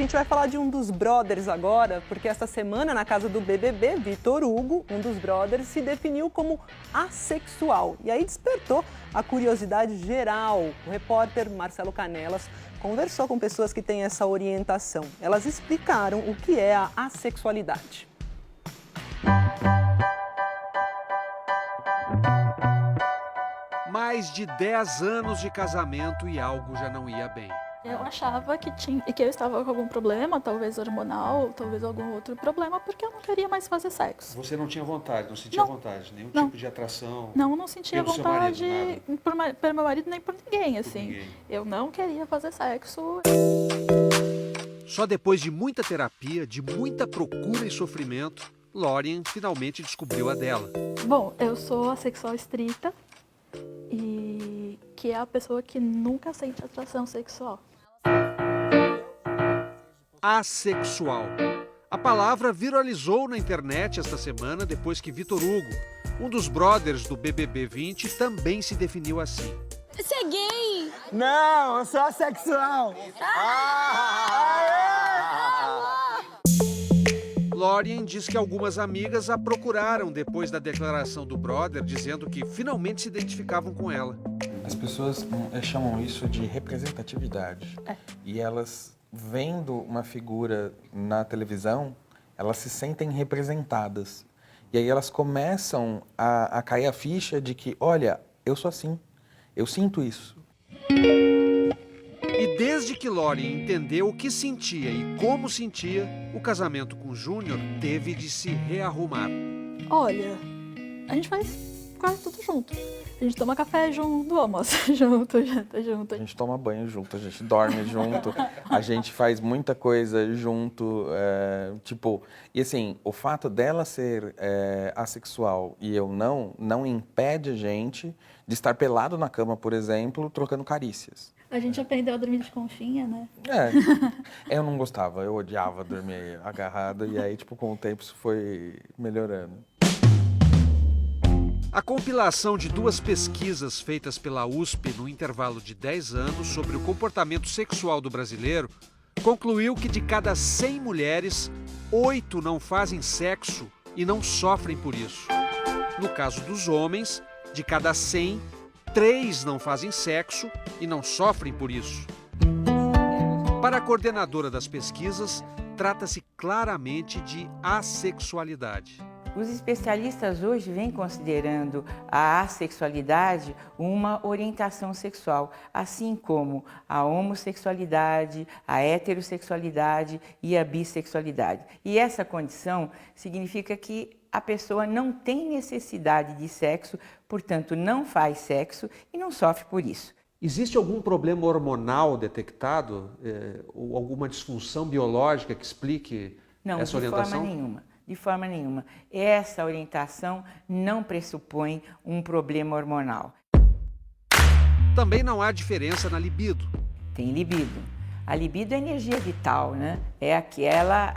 gente vai falar de um dos brothers agora, porque essa semana, na casa do BBB, Vitor Hugo, um dos brothers, se definiu como assexual. E aí despertou a curiosidade geral. O repórter Marcelo Canelas conversou com pessoas que têm essa orientação. Elas explicaram o que é a assexualidade. Mais de 10 anos de casamento e algo já não ia bem. Eu achava que eu estava com algum problema, talvez hormonal, talvez algum outro problema, porque eu não queria mais fazer sexo. Você não tinha vontade, não sentia vontade, nenhum tipo de atração? Não sentia pelo seu vontade marido, pelo meu marido nem por ninguém, assim. ninguém. Eu não queria fazer sexo. Só depois de muita terapia, de muita procura e sofrimento, Lorien finalmente descobriu a dela. Bom, eu sou assexual estrita e que é a pessoa que nunca sente atração sexual. Assexual. A palavra viralizou na internet esta semana depois que Vitor Hugo, um dos brothers do BBB 20, também se definiu assim. Você é gay? Não, eu sou assexual. Lorien diz que algumas amigas a procuraram depois da declaração do brother, dizendo que finalmente se identificavam com ela. As pessoas chamam isso de representatividade. E elas, vendo uma figura na televisão, elas se sentem representadas. E aí elas começam a cair a ficha de que, olha, eu sou assim, eu sinto isso. E desde que Lorien entendeu o que sentia e como sentia, o casamento com Júnior teve de se rearrumar. Olha, a gente faz quase tudo junto. A gente toma café junto, almoça junto, janta junto. A gente toma banho junto, a gente dorme junto, a gente faz muita coisa junto, e assim, o fato dela ser assexual e eu não impede a gente de estar pelado na cama, por exemplo, trocando carícias. A gente aprendeu a dormir de conchinha, né? Eu não gostava, eu odiava dormir agarrado e aí, com o tempo isso foi melhorando. A compilação de 2 pesquisas feitas pela USP no intervalo de 10 anos sobre o comportamento sexual do brasileiro concluiu que de cada 100 mulheres, 8 não fazem sexo e não sofrem por isso. No caso dos homens, de cada 100, 3 não fazem sexo e não sofrem por isso. Para a coordenadora das pesquisas, trata-se claramente de assexualidade. Os especialistas hoje vêm considerando a assexualidade uma orientação sexual, assim como a homossexualidade, a heterossexualidade e a bissexualidade. E essa condição significa que a pessoa não tem necessidade de sexo, portanto não faz sexo e não sofre por isso. Existe algum problema hormonal detectado, ou alguma disfunção biológica que explique essa orientação? Não, de forma nenhuma. De forma nenhuma. Essa orientação não pressupõe um problema hormonal. Também não há diferença na libido. Tem libido. A libido é energia vital, né? É aquela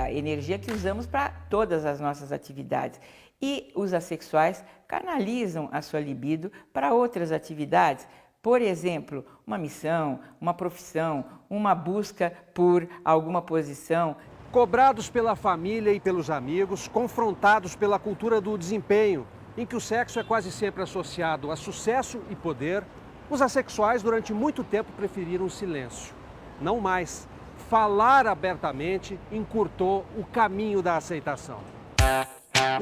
energia que usamos para todas as nossas atividades. E os assexuais canalizam a sua libido para outras atividades. Por exemplo, uma missão, uma profissão, uma busca por alguma posição. Cobrados pela família e pelos amigos, confrontados pela cultura do desempenho, em que o sexo é quase sempre associado a sucesso e poder, os assexuais durante muito tempo preferiram o silêncio. Não mais. Falar abertamente encurtou o caminho da aceitação.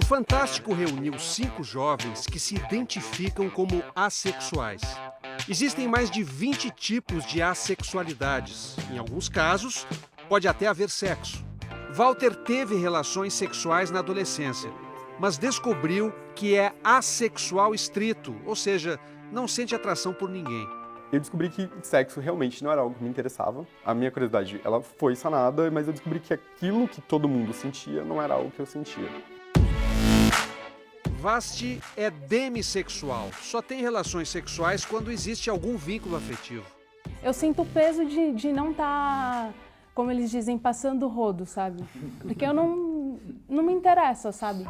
O Fantástico reuniu 5 jovens que se identificam como assexuais. Existem mais de 20 tipos de assexualidades. Em alguns casos, pode até haver sexo. Walter teve relações sexuais na adolescência, mas descobriu que é assexual estrito, ou seja, não sente atração por ninguém. Eu descobri que sexo realmente não era algo que me interessava. A minha curiosidade, ela foi sanada, mas eu descobri que aquilo que todo mundo sentia não era algo que eu sentia. Vasti é demissexual, só tem relações sexuais quando existe algum vínculo afetivo. Eu sinto o peso de não estar, como eles dizem, passando o rodo, sabe? Porque eu não me interesso, sabe?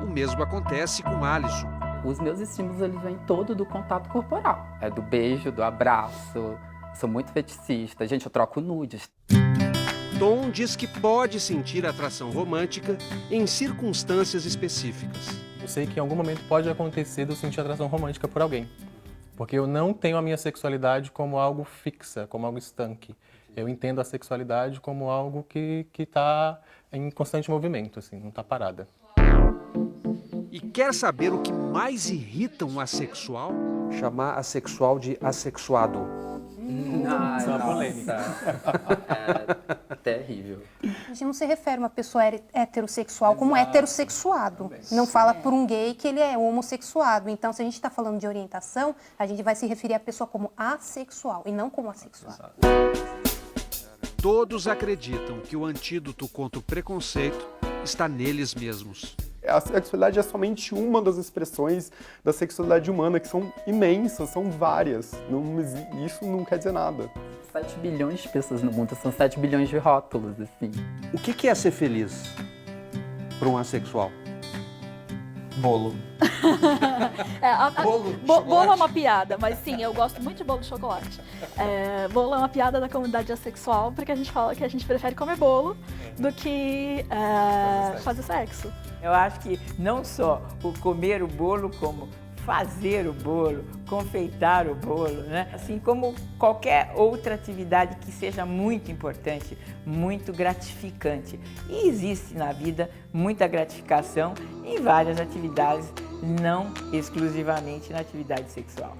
O mesmo acontece com Alisson. Os meus estímulos, eles vêm todo do contato corporal. É do beijo, do abraço. Sou muito feticista. Gente, eu troco nudes. Tom diz que pode sentir atração romântica em circunstâncias específicas. Eu sei que em algum momento pode acontecer de eu sentir atração romântica por alguém. Porque eu não tenho a minha sexualidade como algo fixa, como algo estanque. Eu entendo a sexualidade como algo que está em constante movimento, assim, não está parada. E quer saber o que mais irrita um assexual? Chamar assexual de assexuado. Isso é uma polêmica. É terrível. A gente não se refere a uma pessoa heterossexual como heterossexuado. Não fala por um gay que ele é homossexuado. Então, se a gente está falando de orientação, a gente vai se referir à pessoa como assexual e não como assexuado. Todos acreditam que o antídoto contra o preconceito está neles mesmos. A sexualidade é somente uma das expressões da sexualidade humana, que são imensas, são várias. Isso não quer dizer nada. 7 bilhões de pessoas no mundo, são 7 bilhões de rótulos, assim. O que é ser feliz para um assexual? Bolo. Bolo é uma piada, mas sim, eu gosto muito de bolo de chocolate. Bolo é uma piada da comunidade assexual, porque a gente fala que a gente prefere comer bolo do que fazer sexo. Eu acho que não só o comer o bolo, como fazer o bolo, confeitar o bolo, né? Assim como qualquer outra atividade que seja muito importante, muito gratificante. E existe na vida muita gratificação em várias atividades, não exclusivamente na atividade sexual.